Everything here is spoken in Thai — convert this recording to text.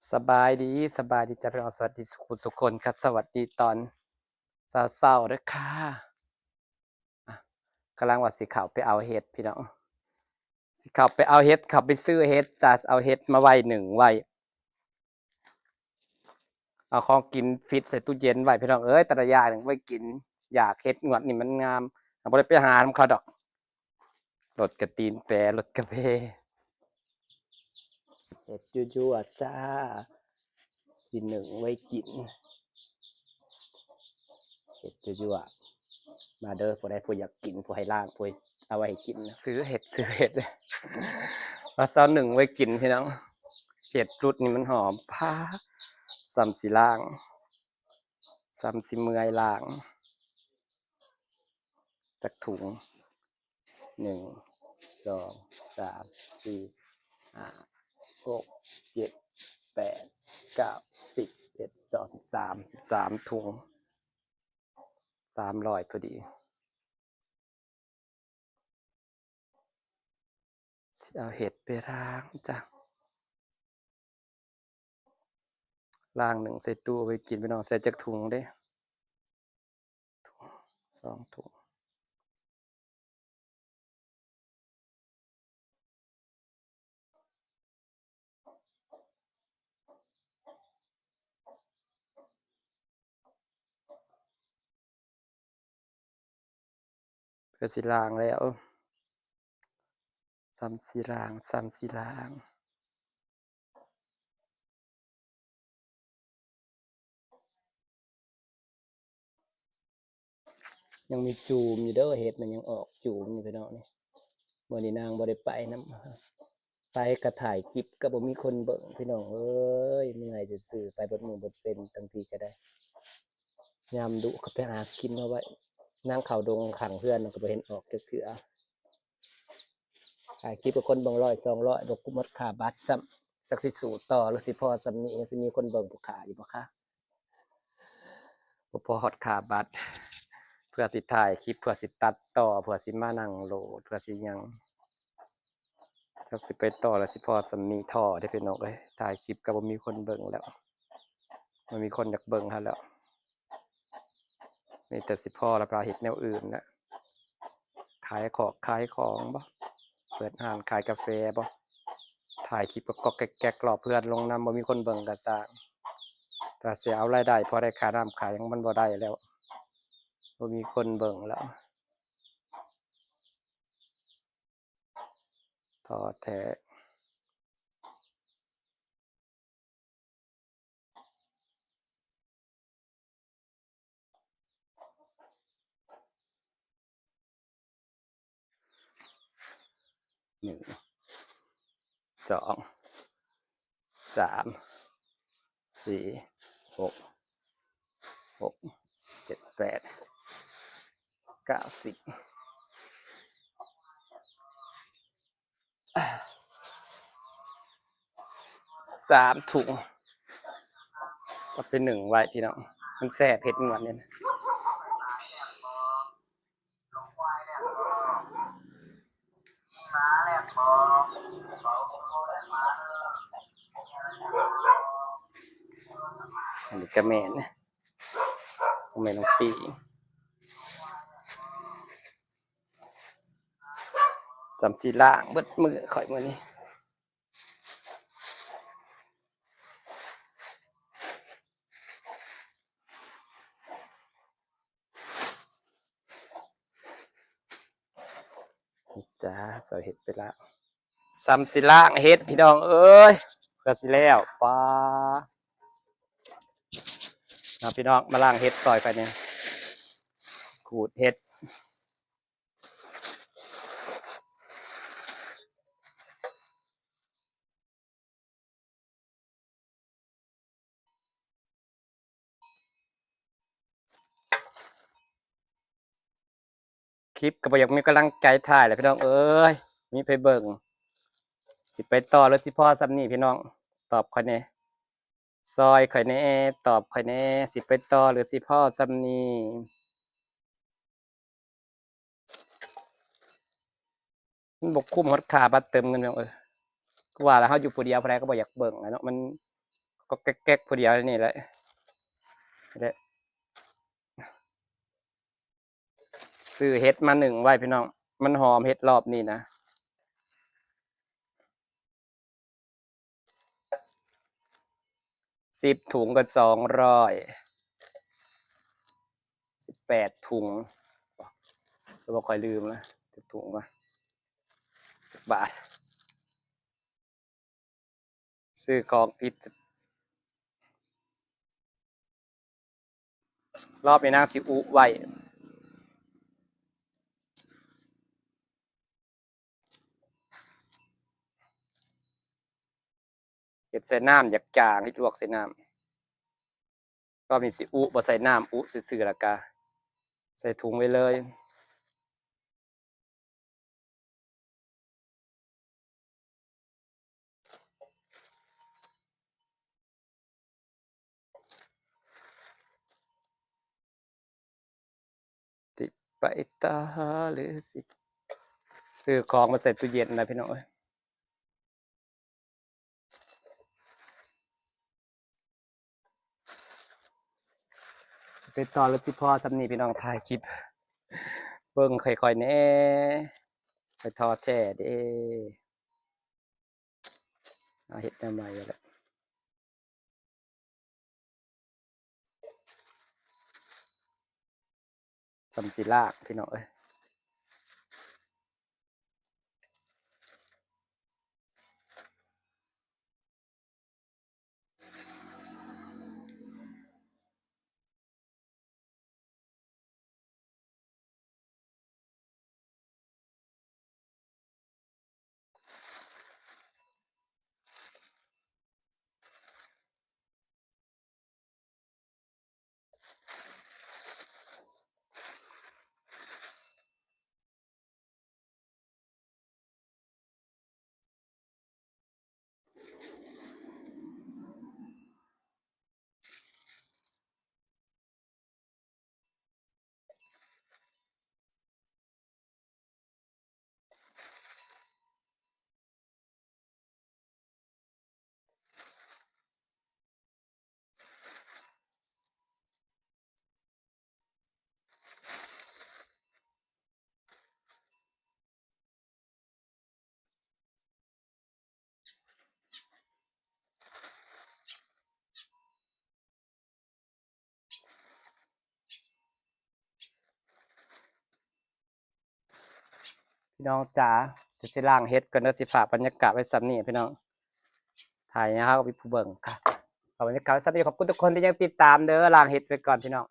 สบายดีสบายดีจ้าพี่น้องสวัสดีสุขคนครับสวัสดีตอนเศร้าๆด้วยค่ะอ่ะกำลังว่าสิเขัาไปเอาเห็ดพี่น้องสิเขัาไปเอาเห็ดขับไปซื้อเห็ดจะเอาเห็ดมาไว้1 ไว้เอาของกินฟิตใส่ตู้เย็นไว้พี่น้องเอ้ยแต่ละอย่างไว้กินอยากเห็ดงวดนี่มันงามบ่ได้ไปหาทำเขาดอกรถกระตีนแปรรถกระเพเห็ดยั่วๆจ้าสิ1 ไว้กินเห็ดยั่วๆ มาเด้อผู้ใดผู้อยากกินผู้ให้ล่างผู้เอาไว้ให้กินซื้อเห็ดมาซ้อน1 ไว้กินพี่น้องเห็ดรุดนี่มันหอมพาซ้ำสิล่างซ้ำสิเมื่อยล่างจากถุง1 2 3 4 5 6 7 8 9 10 11 12 13ถุง300พอดีเอาเห็ดไปล้างจ้ะล้าง1 ใส่ตู้ไปกินพี่น้องใส่จากถุงเด้2 ถุงเพื่อสิล้างแล้วซ้ำสิล้างซ้ำสิล้างยังมีจูมอยู่เด้อเห็ดมันยังออกจูมอยู่พี่น้องนี่มื้อนี้นางบ่ได้ไปนำไปก็ถ่ายคลิปก็บ่มีคนเบิ่งพี่น้องเอ้ยเมื่อยซื่อๆไปเบิดมื้อเบิดเป็นทั้งทีก็ได้ยามดุก็ไปหากินเอาไว้นางเข้าดงข้างเฮือนก็บ่เห็นออกจักเทื่อถ่ายคลิปกับคนเบิ่ง100 200บ่กุมหมดค่าบัตรซ้ำจักสิสู้ต่อหรือสิพอส่ำนี้สิมีคนเบิ่งผู้ขาอยู่บ่คะบ่พอฮอดค่าบัตรเพื่อสิถ่ายคลิปเพื่อสิตัดต่อเพื่อสิมานั่งโหลดเพื่อสิหยังจักสิไปต่อแล้วสิพอส่ำนี้ท้อเด้อพี่น้องเอ้ยถ่ายคลิปก็บ่มีคนเบิ่งแล้วบ่มีคนอยากเบิ่งหั้นแหล้วมีแต่สิพอแล้วก็เฮ็ดแนวอื่นน่ะขายของบ่เปิดร้านขายกาแฟบ่ถ่ายคลิปก๊อกๆแก๊กๆรอเพื่อนลงนำบ่มีคนเบิ่งก็สร้างถ้าสิเอารายได้พอได้ค่าน้ำค่าหยังมันบ่ได้แล้วบ่มีคนเบิ่งแล้วท้อแท้1 2 3 4 6 6 7 8 9 10 3 ถุงก็เป็น1 ไว้พี่น้องมันแซ่บเผ็ดงวดนี่นะอันนี้ก็แม่นแม่น้องปีซ้ำสิล้างเบิดมื้อข้อยมื้อนี้จ้าสอยเห็ดไปแล้วซ้ำสิล้างเฮ็ดพี่น้องเอ้ยเพื่อสิแล้วป๊าเอาพี่น้องมาล้างเฮ็ดซอยไปเนี่ยขูดเฮ็ดคลิปก็บ่อยากมีกำลังใจถ่ายแหละพี่น้องเอ้ยมีไปเบิ่งสิไปต่อหรือสิพอซ้ำนี้พี่น้องตอบข้อยแหน่ซอยข้อยแหน่ตอบข้อยแหน่สิไปต่อหรือสิพอซ้ำนี้มันบ่คุ้มฮอดค่าบัตรเติมเงินพี่น้องเอ้ยคือว่าแล้วเฮาอยู่ผู้เดียวผู้ใดก็บ่อยากเบิ่งอะเนาะมัน ก็แก๊กๆพอเดียวนี่แหละซื้อเฮ็ดมา1ไว้พี่น้องมันหอมเฮ็ดรอบนี้นะ10ถุงก็200 18ถุงก็บ่ค่อยลืมนะ10ถุงมา10 บาทซื้อของผิดรอบนี้นางสิอุไว้เฮ็ดใส่น้ำอยากจางที่ลวกใส่น้ำก็มีสิอุบ่ใส่น้ำอุซื่อๆแล้วก็ใส่ถุงไว้เลยสิไปตาหรือสิซื้อของมาใส่ตู้เย็นนะพี่น้องเอ้ยไปต่อแล้วสิพอสำนี้พี่น้องถ่ายคลิปเบิ่งค่อยๆแหน่ไปท้อแท้เด้เอาเฮ็ดแนวใหม่แล้วแหละสำสิลากพี่น้องเอ้ยพี่น้องจ๋าเดี๋ยวสิล้างเฮ็ดก่อนเด้อสิฝากบรรยากาศไว้สำนี้พี่น้องถ่ายนะครับกับพี่ผู้เบิ่งค่ะขอบบรรยากาศไว้สำนี้ขอบคุณทุกคนที่ยังติดตามเด้อล้างเฮ็ดไว้ก่อนพี่น้อง